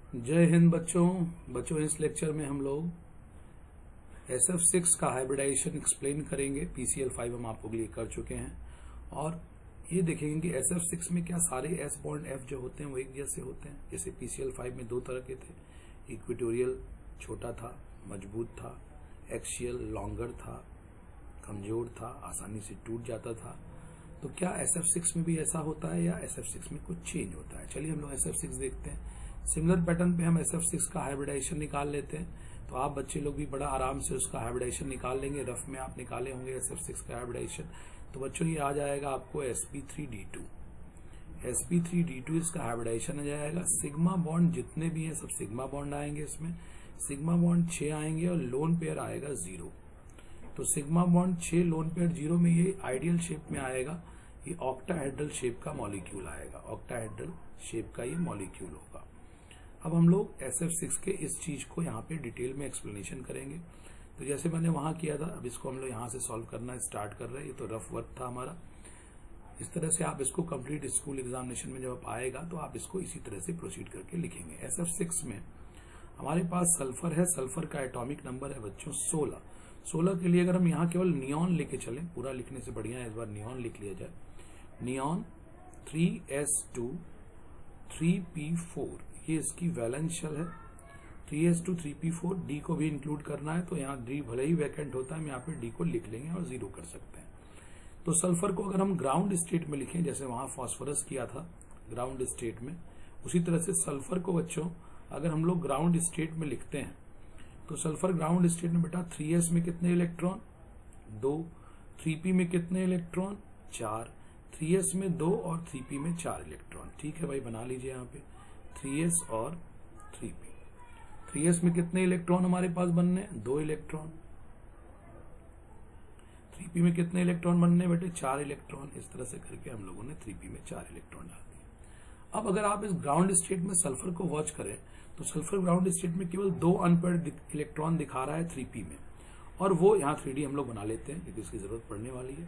जय हिंद बच्चों इस लेक्चर में हम लोग SF6 का हाइब्रिडाइजेशन एक्सप्लेन करेंगे। PCl5 हम आपको लिए कर चुके हैं और ये देखेंगे कि SF6 में क्या सारे S बॉन्ड F जो होते हैं वो एक जैसे होते हैं। जैसे PCl5 में दो तरह के थे, इक्वेटोरियल छोटा था, मजबूत था, एक्सियल लॉन्गर था, कमजोर था, आसानी से टूट जाता था। तो क्या SF6 में भी ऐसा होता है या SF6 में कुछ चेंज होता है? चलिए हम लोग SF6 देखते हैं। सिमिलर पैटर्न पे हम SF6 का हाइब्रिडाइजेशन निकाल लेते हैं, तो आप बच्चे लोग भी बड़ा आराम से उसका हाइब्रिडाइजेशन निकाल लेंगे। रफ में आप निकाले होंगे SF6 का हाइब्रिडाइजेशन, तो बच्चों ये आ जाएगा आपको sp3d2। sp3d2 इसका हाइब्रिडाइजेशन आ जाएगा। सिग्मा बॉन्ड जितने भी हैं सब सिग्मा बॉन्ड आएंगे, इसमें सिग्मा बॉन्ड 6 आएंगे और लोन पेयर आएगा 0। तो सिग्मा बॉन्ड 6 लोन पेयर 0 में ये आइडियल शेप में आएगा। ये ऑक्टाहेड्रल शेप का मॉलिक्यूल आएगा, ऑक्टाहेड्रल शेप का ये मॉलिक्यूल होगा। अब हम लोग SF6 के इस चीज को यहाँ पे डिटेल में एक्सप्लेनेशन करेंगे। तो जैसे मैंने वहां किया था, अब इसको हम लोग यहाँ से सॉल्व करना स्टार्ट कर रहे हैं। ये तो रफ वर्क था हमारा। इस तरह से आप इसको कंप्लीट स्कूल एग्जामिनेशन में जब आएगा तो आप इसको इसी तरह से प्रोसीड करके लिखेंगे। SF6 में हमारे पास सल्फर है। सल्फर का एटॉमिक नंबर है बच्चों 16। 16 के लिए अगर हम यहाँ केवल नियॉन लेके चलें, पूरा लिखने से बढ़िया है इस बार नियॉन लिख लिया जाए। नियॉन 3s2 3p4, ये इसकी वैलेंस शेल है। 3s2 3p4, डी को भी इंक्लूड करना है तो यहाँ डी भले ही वैकेंट होता है, हम यहाँ पे डी को लिख लेंगे और 0 कर सकते हैं। तो सल्फर को अगर हम ग्राउंड स्टेट में लिखें, जैसे वहां फॉस्फोरस किया था ग्राउंड स्टेट में, उसी तरह से सल्फर को बच्चों अगर हम लोग ग्राउंड स्टेट में लिखते हैं तो सल्फर ग्राउंड स्टेट में बेटा 3s में कितने इलेक्ट्रॉन 2, 3p में कितने इलेक्ट्रॉन 4, 3s में 2 और 3p में 4 इलेक्ट्रॉन। ठीक है भाई, बना लीजिए यहाँ पे 3s और 3p। 3s में कितने इलेक्ट्रॉन हमारे पास बनने 2 इलेक्ट्रॉन। 3p में कितने इलेक्ट्रॉन बनने बेटे 4 इलेक्ट्रॉन। इस तरह से करके हम लोगों ने 3p में 4 इलेक्ट्रॉन डाल दिए। अब अगर आप इस ग्राउंड स्टेट में सल्फर को वॉच करें तो सल्फर ग्राउंड स्टेट में केवल 2 अनपेयर्ड इलेक्ट्रॉन दिखा रहा है 3p में, और वो यहाँ 3d हम लोग बना लेते हैं क्योंकि इसकी जरूरत पड़ने वाली है।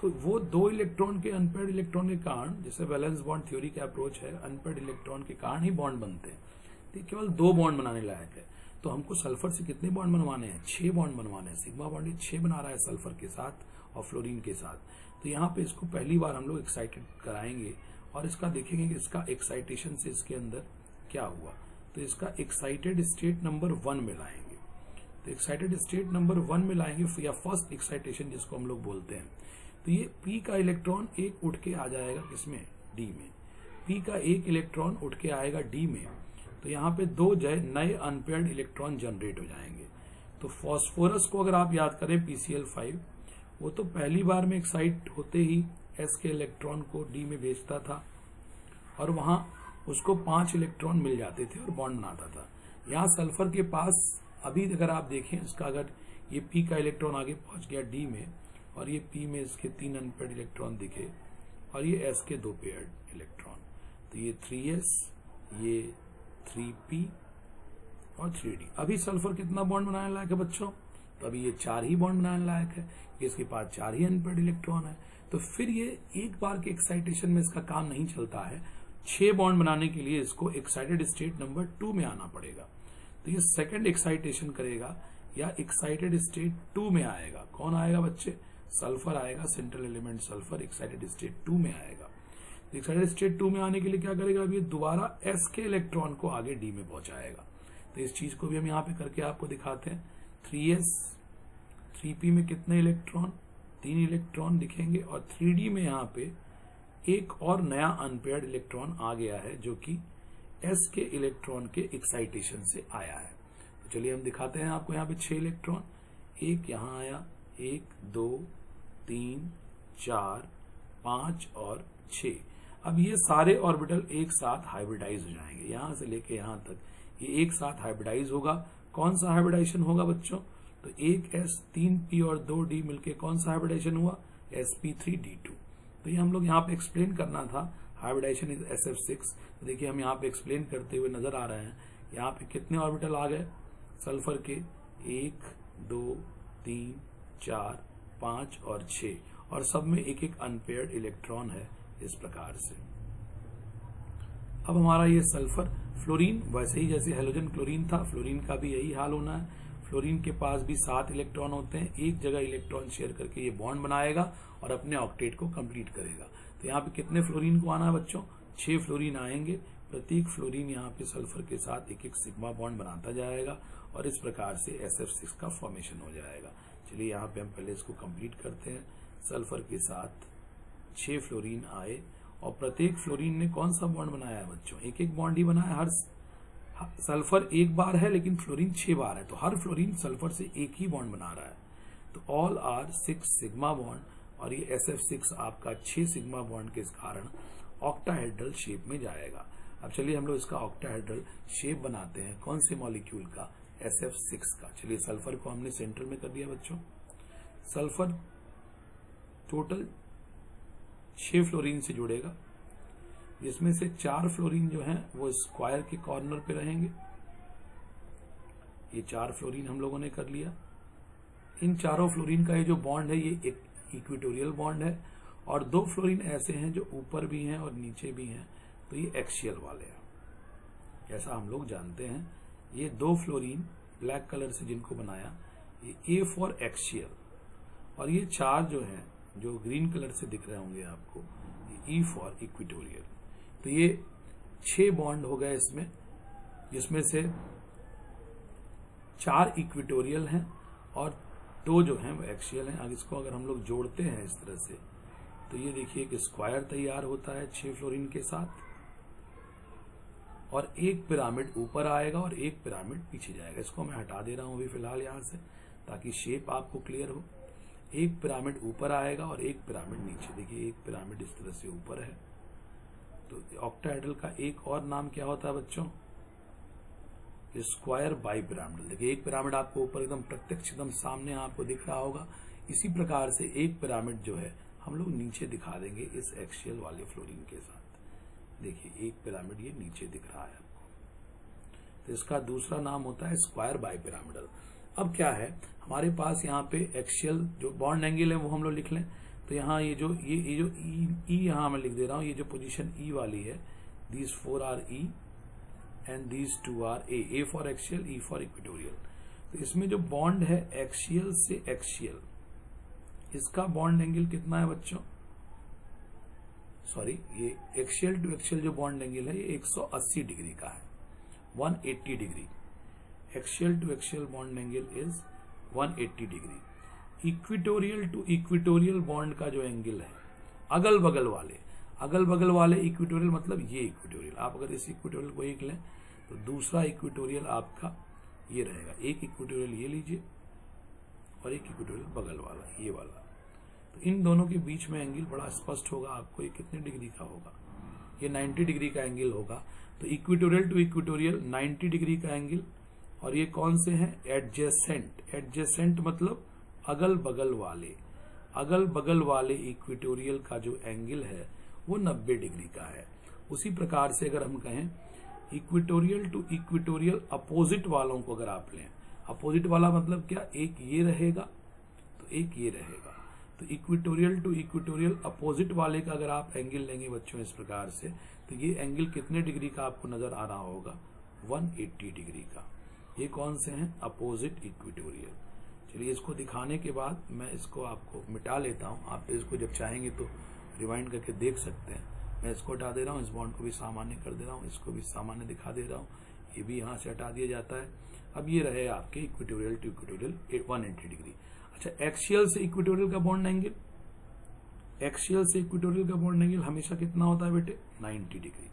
तो वो 2 इलेक्ट्रॉन के अनपेयर्ड इलेक्ट्रॉन के कारण, जैसे वैलेंस बॉन्ड थ्योरी का अप्रोच है, अनपेयर्ड इलेक्ट्रॉन के कारण ही बॉन्ड बनते हैं। तो केवल 2 बॉन्ड बनाने लायक है। तो हमको सल्फर से कितने बॉन्ड बनवाने हैं 6 बॉन्ड बनवाने हैं। सिग्मा बॉन्ड 6 बना रहा है सल्फर के साथ और फ्लोरीन के साथ। तो यहाँ पे इसको पहली बार हम लोग एक्साइटेड कराएंगे और इसका देखेंगे कि इसका एक्साइटेशन से इसके अंदर क्या हुआ। तो इसका एक्साइटेड स्टेट नंबर 1 में लाएंगे। तो एक्साइटेड स्टेट नंबर 1 में लाएंगे या फर्स्ट एक्साइटेशन जिसको हम लोग बोलते हैं। तो ये P का इलेक्ट्रॉन एक उठ के आ जाएगा किसमें D में। P का एक इलेक्ट्रॉन उठ के आएगा D में। तो यहाँ पे 2 नए अनपेयर्ड इलेक्ट्रॉन जनरेट हो जाएंगे। तो फॉस्फोरस को अगर आप याद करें PCl5, वो तो पहली बार में एक्साइट होते ही S के इलेक्ट्रॉन को D में भेजता था और वहां उसको 5 इलेक्ट्रॉन मिल जाते थे और बॉन्ड बनाता था। यहाँ सल्फर के पास अभी अगर आप देखें, इसका अगर ये P का इलेक्ट्रॉन आगे पहुंच गया D में और ये P में इसके 3 अनपेयर्ड इलेक्ट्रॉन दिखे और ये S के 2 पेयर्ड इलेक्ट्रॉन, तो ये 3s, ये 3p और 3d। अभी सल्फर कितना बॉन्ड बनाने लायक है बच्चों? तो अभी ये 4 ही बॉन्ड बनाने लायक है, इसके पास 4 ही अनपेयर्ड इलेक्ट्रॉन है। तो फिर ये एक बार के एक्साइटेशन में इसका काम नहीं चलता है। 6 बॉन्ड बनाने के लिए इसको एक्साइटेड स्टेट नंबर 2 में आना पड़ेगा। तो ये सेकंड एक्साइटेशन करेगा या एक्साइटेड स्टेट 2 में आएगा। कौन आएगा बच्चे? सल्फर आएगा, central element sulphur excited state 2 में आएगा। एक्साइटेड स्टेट 2 में आने के लिए क्या करेगा? अभी दोबारा S के इलेक्ट्रॉन को आगे D में पहुंचाएगा। तो इस चीज को भी हम यहाँ पे करके आपको दिखाते हैं। 3s, 3p में कितने इलेक्ट्रॉन 3 इलेक्ट्रॉन दिखेंगे और 3d में यहाँ पे एक और नया अनपेयर्ड इलेक्ट्रॉन आ गया है जो कि S के इलेक्ट्रॉन के एक्साइटेशन से आया है। तो चलिए हम दिखाते हैं आपको यहाँ पे 6 इलेक्ट्रॉन। एक यहाँ आया, 1 2 3 4 5 और 6। अब ये सारे ऑर्बिटल एक साथ हाइब्रिडाइज हो जाएंगे। यहां से लेके यहां तक ये एक साथ हाइब्रिडाइज होगा। कौन सा हाइब्रिडाइजेशन होगा बच्चों? तो 1s 3p और 2d मिलके कौन सा हाइब्रिडाइजेशन हुआ? sp3d2। तो ये हम लोग यहाँ पे एक्सप्लेन करना था हाइब्रिडाइजेशन इज SF6। तो देखिए हम यहाँ पे एक्सप्लेन करते हुए नजर आ रहे हैं। यहाँ पे कितने ऑर्बिटल आ गए सल्फर के? 1 2 3 4 5 और 6, और सब में एक एक अनपेयर्ड इलेक्ट्रॉन है इस प्रकार से। अब हमारा ये सल्फर फ्लोरीन वैसे ही जैसे हेलोजन क्लोरीन था, फ्लोरीन का भी यही हाल होना है। फ्लोरीन के पास भी 7 इलेक्ट्रॉन होते हैं, एक जगह इलेक्ट्रॉन शेयर करके ये बॉन्ड बनाएगा और अपने ऑक्टेट को कंप्लीट करेगा। तो यहाँ पे कितने फ्लोरीन को आना है बच्चों? 6 फ्लोरीन आएंगे। प्रत्येक फ्लोरीन यहाँ पे सल्फर के साथ एक एक सिग्मा बॉन्ड बनाता जाएगा और इस प्रकार से SF6 का फॉर्मेशन हो जाएगा। चलिए यहाँ पे हम पहले इसको कंप्लीट करते हैं। सल्फर के साथ 6 फ्लोरीन आए और प्रत्येक फ्लोरीन ने कौन सा बॉन्ड बनाया है बच्चों? एक एक बॉन्ड ही बनाया। हर सल्फर एक बार है लेकिन फ्लोरीन 6 बार है, तो हर फ्लोरीन सल्फर से एक ही बॉन्ड बना रहा है। तो ऑल आर 6 सिग्मा बॉन्ड और ये SF6 आपका 6 सिग्मा बॉन्ड के कारण ऑक्टाहेड्रल शेप में जाएगा। अब चलिए हम लोग इसका ऑक्टाहेड्रल शेप बनाते हैं। कौन से मॉलिक्यूल का? SF6 का। चलिए सल्फर को हमने सेंटर में कर दिया बच्चों। सल्फर टोटल 6 फ्लोरीन से जुड़ेगा, जिसमें से 4 फ्लोरीन जो हैं वो स्क्वायर के कॉर्नर पे रहेंगे। ये 4 फ्लोरीन हम लोगों ने कर लिया। इन चारों फ्लोरीन का ये जो बॉन्ड है ये एक इक्वेटोरियल बॉन्ड है और 2 फ्लोरीन ऐसे हैं जो ऊपर भी हैं और नीचे भी हैं, तो ये एक्सियल वाले हैं। ऐसा हम लोग जानते हैं। ये 2 फ्लोरीन ब्लैक कलर से जिनको बनाया, ये A फॉर एक्सियल, और ये 4 जो हैं जो ग्रीन कलर से दिख रहे होंगे आपको, ये E फॉर इक्वेटोरियल। तो ये 6 बॉन्ड हो गए इसमें, जिसमें से 4 इक्वेटोरियल हैं और 2 जो हैं वो एक्सियल हैं। अब इसको अगर हम लोग जोड़ते हैं इस तरह से, तो ये देखिए एक स्क्वायर तैयार होता है 6 फ्लोरीन के साथ, और एक पिरामिड ऊपर आएगा और एक पिरामिड पीछे जाएगा। इसको मैं हटा दे रहा हूं अभी फिलहाल यहां से, ताकि शेप आपको क्लियर हो। एक पिरामिड ऊपर आएगा और एक पिरामिड नीचे। देखिए एक पिरामिड इस तरह से ऊपर है। तो ऑक्टाहेड्रल का एक और नाम क्या होता है बच्चों? Square bi pyramidal. देखिए एक पिरामिड आपको ऊपर एकदम प्रत्यक्ष एकदम सामने आपको दिख रहा होगा। इसी प्रकार से एक पिरामिड जो है हम लोग नीचे दिखा देंगे इस एक्सियल वाले फ्लोरीन के साथ। देखिए एक पिरामिड ये नीचे दिख रहा है आपको, तो इसका दूसरा नाम होता है स्क्वायर बाई पिरामिडल। अब क्या है हमारे पास यहाँ पे एक्सियल जो बॉन्ड एंगल है वो हम लोग लिख लें। तो यहाँ ये जो ई यहाँ मैं लिख दे रहा हूँ, ये जो पोजीशन ई वाली है, these 4 are E and these 2 are A for axial, E for equatorial. तो इसमें जो बॉन्ड है एक्सियल से एक्सियल, इसका बॉन्ड एंगल कितना है बच्चों? सॉरी, ये एक्सियल टू एक्सियल जो बॉन्ड एंगल है ये 180 डिग्री का है, 180 degree. Axial to axial bond angle is 180 degree. Equatorial to equatorial bond का जो एंगल है, अगल बगल वाले इक्वेटोरियल मतलब ये इक्वेटोरियल, आप अगर इस इक्वेटोरियल को एक लें तो दूसरा इक्वेटोरियल आपका ये रहेगा। एक इक्वेटोरियल ये लीजिए और एक इक्वेटोरियल बगल वाला ये वाला। तो इन दोनों के बीच में एंगल बड़ा स्पष्ट होगा आपको। ये कितने डिग्री का होगा? ये 90 डिग्री का एंगल होगा। तो इक्वेटोरियल टू इक्वेटोरियल 90 डिग्री का एंगल, और ये कौन से हैं? एडजेसेंट। एडजेसेंट मतलब अगल बगल वाले इक्वेटोरियल का जो एंगल है वो 90 डिग्री का है। उसी प्रकार से अगर हम कहें इक्वेटोरियल टू इक्वेटोरियल अपोजिट वालों को अगर आप लें, अपोजिट वाला मतलब क्या? एक ये रहेगा तो एक ये रहेगा। तो इक्वेटोरियल टू इक्वेटोरियल अपोजिट वाले का अगर आप एंगल लेंगे बच्चों इस प्रकार से, तो ये एंगल कितने डिग्री का आपको नजर आ रहा होगा? 180 डिग्री का। ये कौन से हैं? Opposite equatorial. चलिए इसको दिखाने के बाद मैं इसको आपको मिटा लेता हूं। आप इसको जब चाहेंगे तो रिवाइंड करके देख सकते हैं। मैं इसको हटा दे रहा हूं, इस बॉन्ड को भी सामान्य कर दे रहा हूं, इसको भी सामान्य दिखा दे रहा हूं, ये भी यहां से हटा दिया जाता है। अब ये रहे आपके इक्वेटोरियल टू इक्वेटोरियल 180 डिग्री। अच्छा, एक्सियल से इक्वेटोरियल का बॉन्ड एंगल, एक्सियल से इक्वेटोरियल का बॉन्ड एंगल हमेशा कितना होता है बेटे? 90 डिग्री।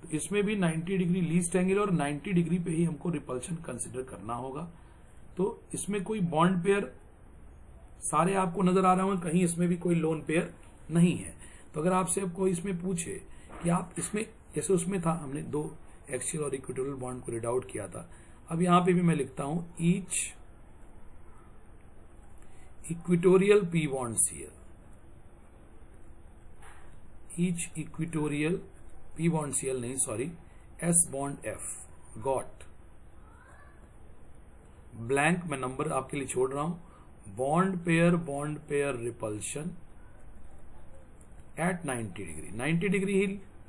तो इसमें भी 90 डिग्री लीस्ट एंगल और 90 डिग्री पे ही हमको रिपल्शन कंसिडर करना होगा। तो इसमें कोई बॉन्ड पेयर सारे आपको नजर आ रहे होंगे, कहीं इसमें भी कोई लोन पेयर नहीं है। तो अगर आपसे अब कोई इसमें पूछे कि आप इसमें, जैसे उसमें था हमने 2 एक्सियल और इक्वेटोरियल बॉन्ड को रीड आउट किया था, अब यहां पे भी मैं लिखता हूं each equatorial P bond Cl, each equatorial P bond Cl नहीं, sorry, S bond F got blank, मैं नंबर आपके लिए छोड़ रहा हूं, bond pair repulsion at 90 degree. 90 degree ही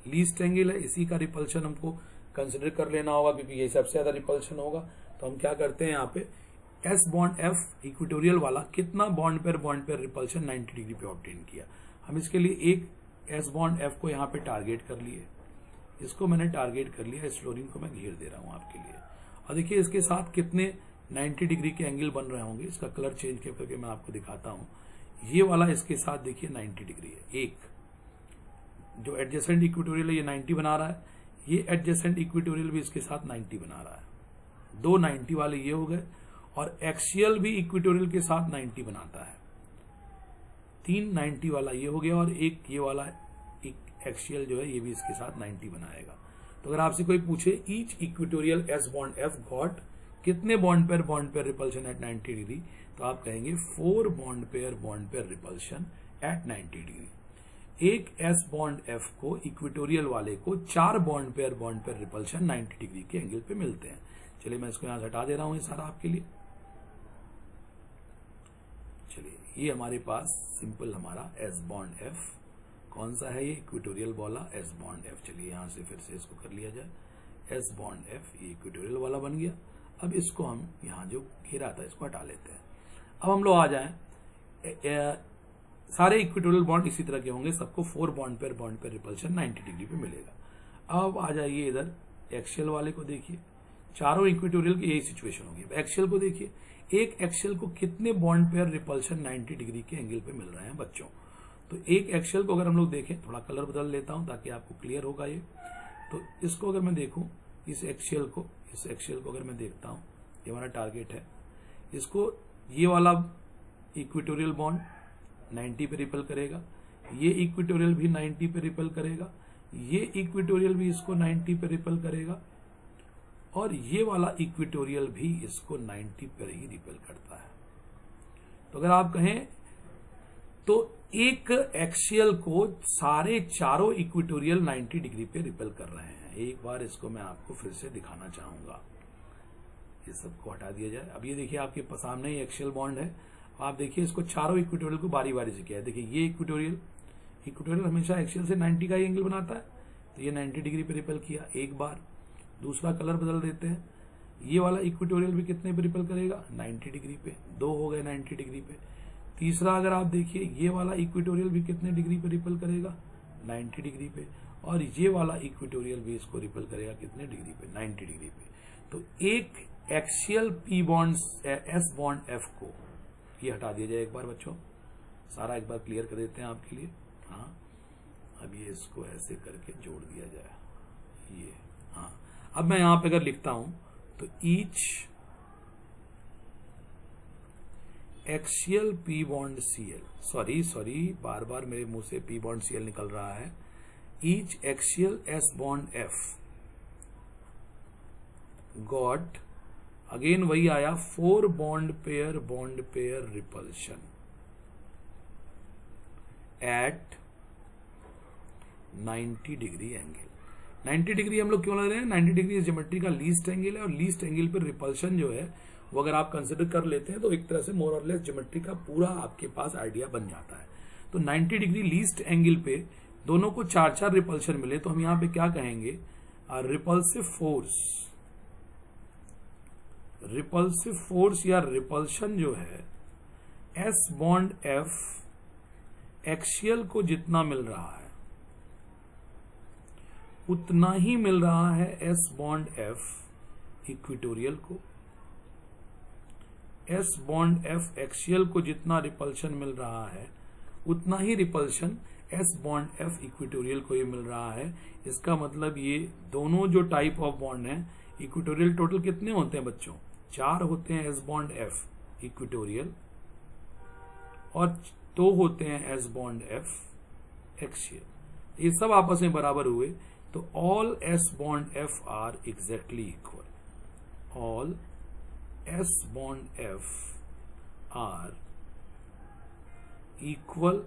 लीस्ट एंगल है, इसी का रिपल्शन हमको कंसिडर कर लेना होगा, क्योंकि ये सबसे ज्यादा रिपल्शन होगा। तो हम क्या करते हैं यहाँ पे एस बॉन्ड एफ इक्वेटोरियल वाला कितना बॉन्ड पेयर रिपल्शन 90 डिग्री पे ऑब्टेन किया। हम इसके लिए एक एस बॉन्ड एफ को यहाँ पे टारगेट कर लिए, इसको मैंने टारगेट कर लिया, इस फ्लोरीन को मैं घेर दे रहा हूँ आपके लिए। और देखिए इसके साथ कितने 90 डिग्री के एंगल बन रहे होंगे, इसका कलर चेंज करके मैं आपको दिखाता हूँ। ये वाला इसके साथ देखिए 90 डिग्री है, एक जो एडजेसेंट इक्वेटोरियल है ये 90 बना रहा है, ये एडजेसेंट इक्वेटोरियल भी इसके साथ 90 बना रहा है। दो 90 वाले ये हो गए, और एक्सियल भी इक्वेटोरियल के साथ 90 बनाता है। तीन 90 वाला ये हो गया, और एक ये वाला एक्सियल जो है ये भी इसके साथ 90 बनाएगा। तो अगर आपसे कोई पूछे each equatorial S bond F got कितने bond pair repulsion at 90 degree, तो आप कहेंगे 4 bond pair repulsion at 90 degree. एक एस बॉन्ड एफ को इक्वेटोरियल वाले को 4 बॉन्ड पेयर रिपल्शन 90 डिग्री के एंगल पे मिलते हैं। चलिए मैं इसको यहां से हटा दे रहा हूं ये सारा आपके लिए। चलिए ये हमारे पास सिंपल हमारा एस बॉन्ड एफ कौन सा है, ये इक्वेटोरियल वाला एस बॉन्ड एफ। चलिए यहां से फिर से इसको कर लिया जाए, एस बॉन्ड एफ ये इक्वेटोरियल वाला बन गया। अब इसको हम यहां जो घेरा था इसको हटा लेते हैं। अब हम लोग आ जाएं, सारे इक्वेटोरियल बॉन्ड इसी तरह के होंगे, सबको 4 बॉन्ड पेयर रिपल्शन 90 डिग्री पे मिलेगा। अब आ जाइए इधर एक्सियल वाले को देखिए, चारों इक्वेटोरियल की यही सिचुएशन होगी। एक्सियल को देखिए, एक एक्सियल को कितने बॉन्ड पेयर रिपल्शन 90 डिग्री के एंगल पे मिल रहे हैं बच्चों। तो एक एक्सियल को अगर हम लोग देखें, थोड़ा कलर बदल लेता हूं ताकि आपको क्लियर होगा ये। तो इसको अगर मैं देखूं, इस एक्सियल को अगर मैं देखता हूं, ये हमारा टारगेट है, इसको ये वाला इक्वेटोरियल बॉन्ड 90 पे रिपल करेगा, ये इक्वेटोरियल भी 90 पे रिपल करेगा, ये इक्वेटोरियल भी इसको 90 पे रिपल करेगा, और ये वाला इक्वेटोरियल भी इसको 90 पर ही रिपल करता है। तो अगर आप कहें तो एक एक्सियल को सारे चारों इक्वेटोरियल 90 डिग्री पे रिपल कर रहे हैं। एक बार इसको मैं आपको फिर से दिखाना चाहूंगा, ये सबको हटा दिया जाए। अब ये देखिए आपके सामने ही एक्सियल बॉन्ड है, आप देखिए इसको चारों इक्वेटोरियल को बारी बारी से किया है। देखिए ये इक्वेटोरियल हमेशा एक्सियल से 90 का ही एंगल बनाता है, तो ये 90 डिग्री पे रिपल किया एक बार। दूसरा कलर बदल देते हैं, ये वाला इक्वेटोरियल भी कितने पे रिपल करेगा, 90 डिग्री पे, 2 हो गए 90 डिग्री पे। तीसरा अगर आप देखिए, ये वाला इक्वेटोरियल भी कितने डिग्री पे रिपल करेगा, 90 डिग्री पे, और ये वाला इक्वेटोरियल भी इसको रिपल करेगा कितने डिग्री पे, 90 डिग्री पे। तो एक axial P bond S bond F को ये हटा दिया जाए एक बार बच्चों, सारा एक बार क्लियर कर देते हैं आपके लिए। हाँ, अब ये इसको ऐसे करके जोड़ दिया जाए, ये हाँ। अब मैं यहां पे अगर लिखता हूं तो each axial P bond Cl, sorry बार बार मेरे मुंह से पी बॉन्ड सीएल निकल रहा है। Each axial S bond F got, again वही आया, 4 bond pair repulsion at 90 degree angle. 90 degree हम लोग क्यों लग रहे हैं, 90 डिग्री ज्योमेट्री का लीस्ट एंगल है, और लीस्ट एंगल पर रिपल्शन जो है वो अगर आप कंसिडर कर लेते हैं तो एक तरह से मोर और लेस ज्योमेट्री का पूरा आपके पास आइडिया बन जाता है। तो 90 डिग्री लीस्ट एंगल पे दोनों को 4-4 रिपल्शन मिले, तो हम यहां पे क्या कहेंगे, रिपल्सिव फोर्स या रिपल्शन जो है एस बॉन्ड एफ एक्सियल को जितना मिल रहा है उतना ही मिल रहा है एस बॉन्ड एफ इक्वेटोरियल को। एस बॉन्ड एफ एक्सियल को जितना रिपल्शन मिल रहा है उतना ही repulsion S bond F equatorial को ही मिल रहा है। इसका मतलब ये दोनों जो टाइप ऑफ बॉन्ड है इक्वेटोरियल, टोटल कितने होते हैं बच्चों, 4 होते हैं एस बॉन्ड एफ इक्वेटोरियल, और 2 होते हैं एस बॉन्ड एफ एक्सियल। ये सब आपस में बराबर हुए, तो all S bond F R exactly equal. All S bond F R equal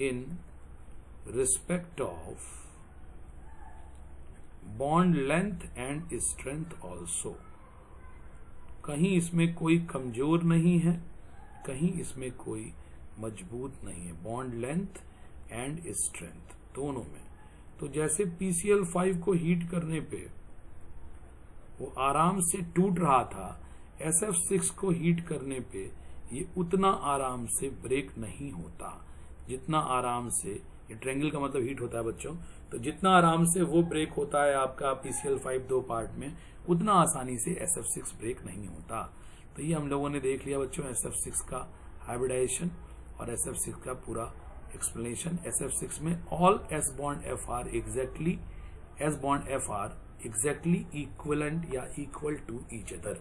in respect of bond length and strength also. कहीं इसमें कोई कमजोर नहीं है, कहीं इसमें कोई मजबूत नहीं है, बॉन्ड लेंथ एंड स्ट्रेंथ दोनों में। तो जैसे PCl5 को हीट करने पे वो आराम से टूट रहा था, SF6 को हीट करने पे ये उतना आराम से ब्रेक नहीं होता जितना आराम से, ये ट्रायंगल का मतलब हीट होता है बच्चों, तो जितना आराम से वो ब्रेक होता है आपका PCl5 दो पार्ट में, उतना आसानी से SF6 ब्रेक नहीं होता। तो ये हम लोगों ने देख लिया बच्चों SF6 का हाइब्रिडाइजेशन और SF6 का पूरा एक्सप्लेनेशन। SF6 में all S bond F are exactly equivalent या equal to each other.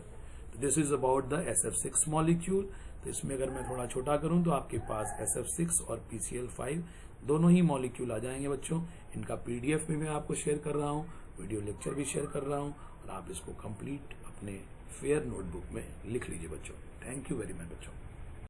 This is about the SF6 molecule. तो इसमें अगर मैं थोड़ा छोटा करूं तो आपके पास SF6 और PCl5 दोनों ही मॉलिक्यूल आ जाएंगे बच्चों। इनका PDF भी मैं आपको शेयर कर रहा हूं, वीडियो लेक्चर भी शेयर कर रहा हूं, और आप इसको कंप्लीट अपने फेयर नोटबुक में लिख लीजिए बच्चों। थैंक यू वेरी मच बच्चों।